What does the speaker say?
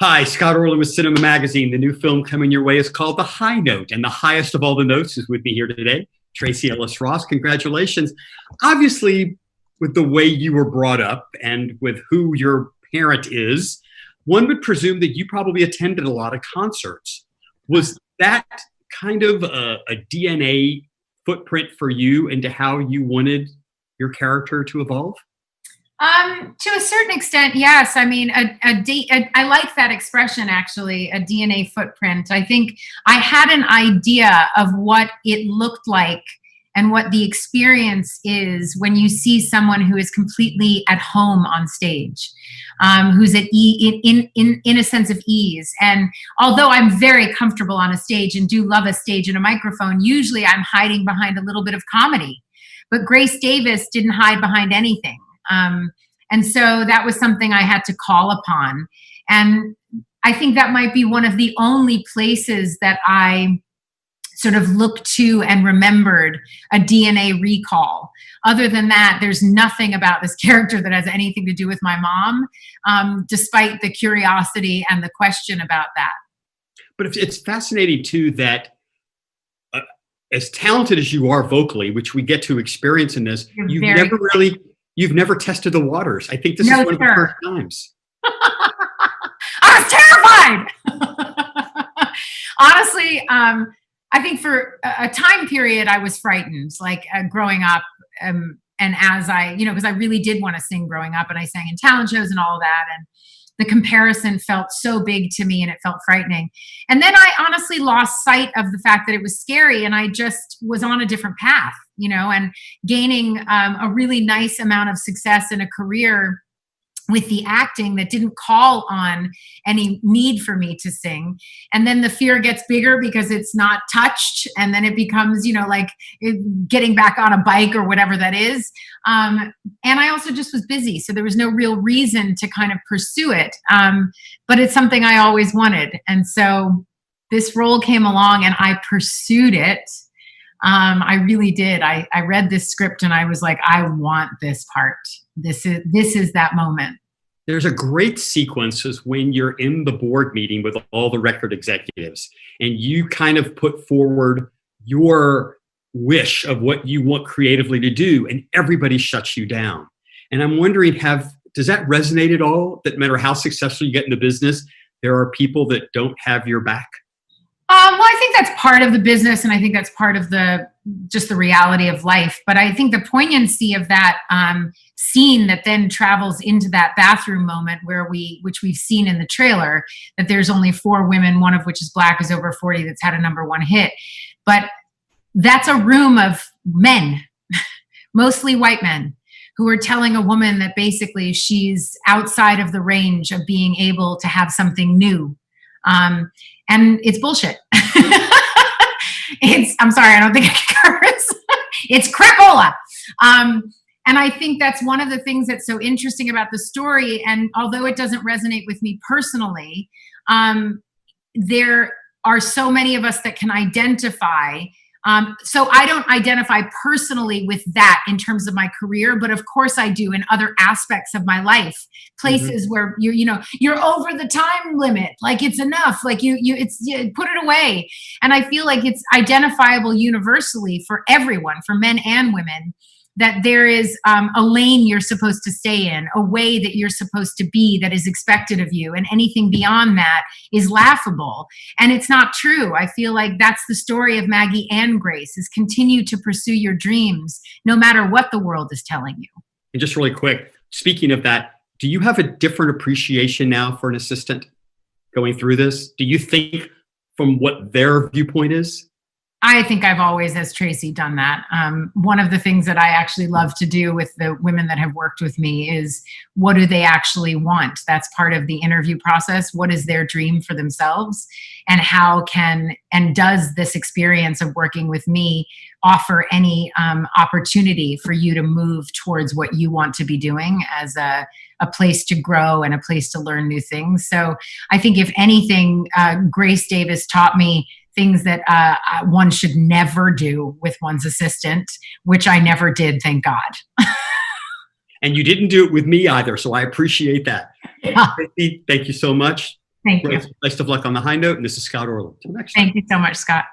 Hi, Scott Orlin with CINEMA-Magazin. The new film coming your way is called The High Note, and the highest of all the notes is with me here today, Tracee Ellis Ross. Congratulations. Obviously, with the way you were brought up and with who your parent is, one would presume that you probably attended a lot of concerts. Was that kind of a DNA footprint for you into how you wanted your character to evolve? To a certain extent, yes. I mean, I like that expression, actually, a DNA footprint. I think I had an idea of what it looked like and what the experience is when you see someone who is completely at home on stage, who's at in a sense of ease. And although I'm very comfortable on a stage and do love a stage and a microphone, usually I'm hiding behind a little bit of comedy. But Grace Davis didn't hide behind anything. And so that was something I had to call upon. And I think that might be one of the only places that I sort of looked to and remembered a DNA recall. Other than that, there's nothing about this character that has anything to do with my mom, despite the curiosity and the question about that. But it's fascinating, too, that as talented as you are vocally, which we get to experience in this, you've never tested the waters. I think this is one of the first times. I was terrified. Honestly, I think for a time period, I was frightened, like growing up. And as because I really did want to sing growing up, and I sang in talent shows and all of that. And the comparison felt so big to me and it felt frightening. And then I honestly lost sight of the fact that it was scary, and I just was on a different path, and gaining a really nice amount of success in a career with the acting that didn't call on any need for me to sing. And then the fear gets bigger because it's not touched. And then it becomes, like getting back on a bike or whatever that is. And I also just was busy. So there was no real reason to kind of pursue it. But it's something I always wanted. And so this role came along and I pursued it. I really did. I read this script and I was like, I want this part. This is that moment. There's a great sequence is when you're in the board meeting with all the record executives and you kind of put forward your wish of what you want creatively to do, and everybody shuts you down. And I'm wondering, does that resonate at all? That no matter how successful you get in the business, there are people that don't have your back? Well, I think that's part of the business, and I think that's part of just the reality of life. But I think the poignancy of that scene that then travels into that bathroom moment which we've seen in the trailer, that there's only 4 women, one of which is Black, is over 40, that's had a #1 hit. But that's a room of men, mostly white men, who are telling a woman that basically she's outside of the range of being able to have something new. And it's bullshit. I'm sorry, I don't think I can curse. It's crapola. And I think that's one of the things that's so interesting about the story. And although it doesn't resonate with me personally, there are so many of us that can identify. So I don't identify personally with that in terms of my career, but of course I do in other aspects of my life, places where you're over the time limit, like it's enough, like you put it away. And I feel like it's identifiable universally for everyone, for men and women, that there is a lane you're supposed to stay in, a way that you're supposed to be that is expected of you. And anything beyond that is laughable. And it's not true. I feel like that's the story of Maggie and Grace, is continue to pursue your dreams, no matter what the world is telling you. And just really quick, speaking of that, do you have a different appreciation now for an assistant going through this? Do you think from what their viewpoint is? I think I've always, as Tracee, done that. One of the things that I actually love to do with the women that have worked with me is, what do they actually want? That's part of the interview process. What is their dream for themselves? And does this experience of working with me offer any opportunity for you to move towards what you want to be doing as a place to grow and a place to learn new things? So I think if anything, Grace Davis taught me things that one should never do with one's assistant, which I never did, thank God. And you didn't do it with me either, so I appreciate that. Yeah. Thank you so much. Thank you. Best of luck on the high note. And this is Scott Orlin. Till next time. Thank you so much, Scott.